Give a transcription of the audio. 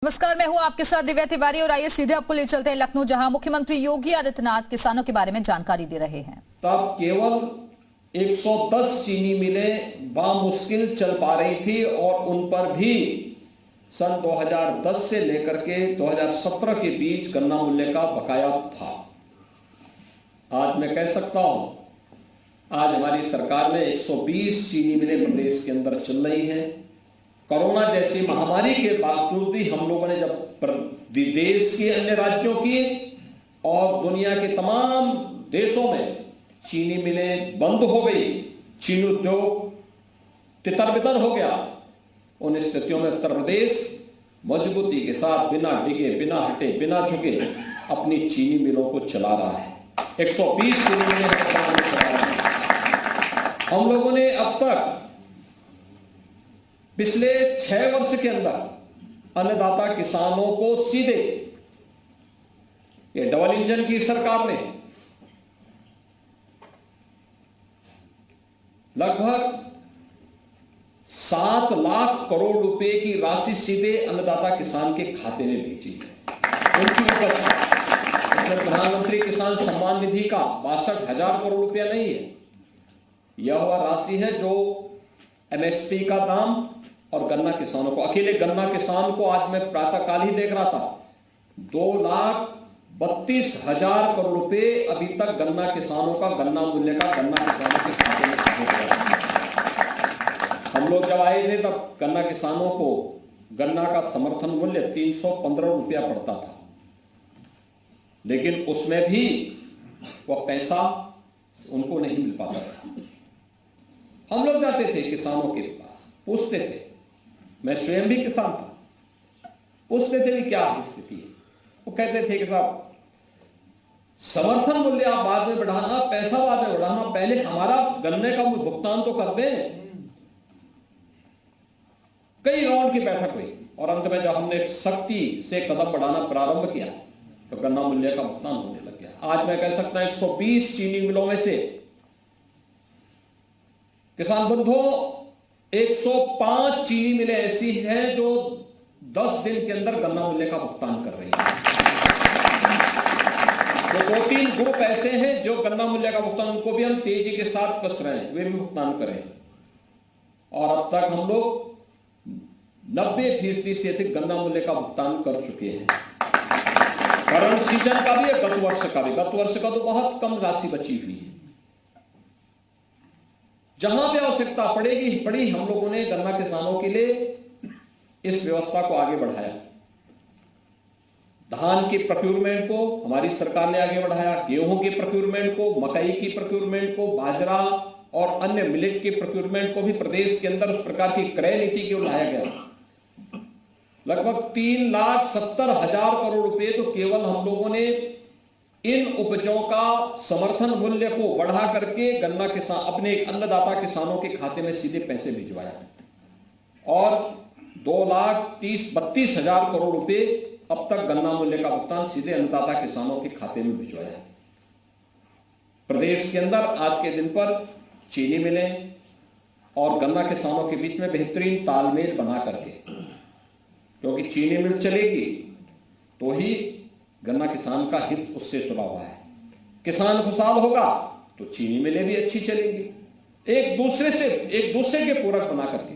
नमस्कार, मैं हूं आपके साथ दिव्या तिवारी और आइए सीधे आपको ले चलते हैं लखनऊ, जहां मुख्यमंत्री योगी आदित्यनाथ किसानों के बारे में जानकारी दे रहे हैं। तब केवल 110 चीनी मिलें बामुश्किल चल पा रही थी और उन पर भी सन 2010 से लेकर के 2017 के बीच गन्ना मूल्य का बकाया था। आज मैं कह सकता हूं, आज हमारी सरकार में 120 चीनी मिलें प्रदेश के अंदर चल रही हैं। कोरोना जैसी महामारी के बावजूद भी हम लोगों ने जब विदेश के अन्य राज्यों की और दुनिया के तमाम देशों में चीनी मिलें बंद हो गई, चीनी उद्योग तितर बितर हो गया, उन स्थितियों में उत्तर प्रदेश मजबूती के साथ बिना डिगे, बिना हटे, बिना झुके अपनी चीनी मिलों को चला रहा है। 120 चीनी मिलें चला रहे हैं। हम लोगों ने अब तक पिछले 6 वर्ष के अंदर अन्नदाता किसानों को सीधे, ये डबल इंजन की सरकार ने लगभग 7 लाख करोड़ रुपए की राशि सीधे अन्नदाता किसान के खाते में भेजी है। उनकी उपज प्रधानमंत्री किसान सम्मान निधि का 62,000 करोड़ रुपया नहीं है, यह वह राशि है जो एमएसपी का दाम और गन्ना किसानों को, अकेले गन्ना किसान को आज मैं प्रातःकाल ही देख रहा था, 2,32,000 करोड़ रुपए अभी तक गन्ना किसानों का, गन्ना मूल्य का गन्ना किसानों के खाते में। हम लोग जब आए थे तब गन्ना किसानों को गन्ना का समर्थन मूल्य 315 रुपया पड़ता था, लेकिन उसमें भी वह पैसा उनको नहीं मिल पाता था। हम लोग जाते थे किसानों के पास, पूछते थे, मैं स्वयं भी किसान था, पूछते थे कि क्या स्थिति है। वो कहते थे कि साहब समर्थन मूल्य आप बाद में बढ़ाना, पैसा बाद में बढ़ाना, पहले हमारा गन्ने का भुगतान तो कर दें। कई राउंड की बैठक हुई और अंत में जब हमने सख्ती से कदम बढ़ाना प्रारंभ किया तो गन्ना मूल्य का भुगतान होने लग गया। आज मैं कह सकता हूं 120 चीनी मिलों में से किसान बंधुओं 105 चीनी मिलें ऐसी हैं जो 10 दिन के अंदर गन्ना मूल्य का भुगतान कर रही हैं। तो 2-3 ग्रुप ऐसे हैं जो गन्ना मूल्य का भुगतान, उनको भी हम तेजी के साथ कस रहे हैं, वे भी भुगतान करें। और अब तक हम लोग 90% से अधिक गन्ना मूल्य का भुगतान कर चुके हैं। करंट सीजन का भी है, गत वर्ष का भी। गत वर्ष का तो बहुत कम राशि बची हुई है। जहां भी आवश्यकता पड़ी, हम लोगों ने गन्ना किसानों के लिए इस व्यवस्था को आगे बढ़ाया। धान की प्रोक्योरमेंट को हमारी सरकार ने आगे बढ़ाया, गेहूं की प्रोक्योरमेंट को, मकई की प्रोक्योरमेंट को, बाजरा और अन्य मिलेट की प्रोक्योरमेंट को भी प्रदेश के अंदर उस प्रकार की क्रय नीति को लाया गया। लगभग 3,70,000 करोड़ रुपए तो केवल हम लोगों ने इन उपजों का समर्थन मूल्य को बढ़ा करके गन्ना किसान, अपने अन्नदाता किसानों के खाते में सीधे पैसे भिजवाया और 2,32,000 करोड़ रुपए अब तक गन्ना मूल्य का भुगतान सीधे अन्नदाता किसानों के खाते में भिजवाया। प्रदेश के अंदर आज के दिन पर चीनी मिलें और गन्ना किसानों के बीच में बेहतरीन तालमेल बना करके, क्योंकि चीनी मिल चलेगी तो ही गन्ना किसान का हित उससे जुड़ा हुआ है। किसान खुशहाल होगा तो चीनी मिलें भी अच्छी चलेंगी। एक दूसरे के पूरक बना करके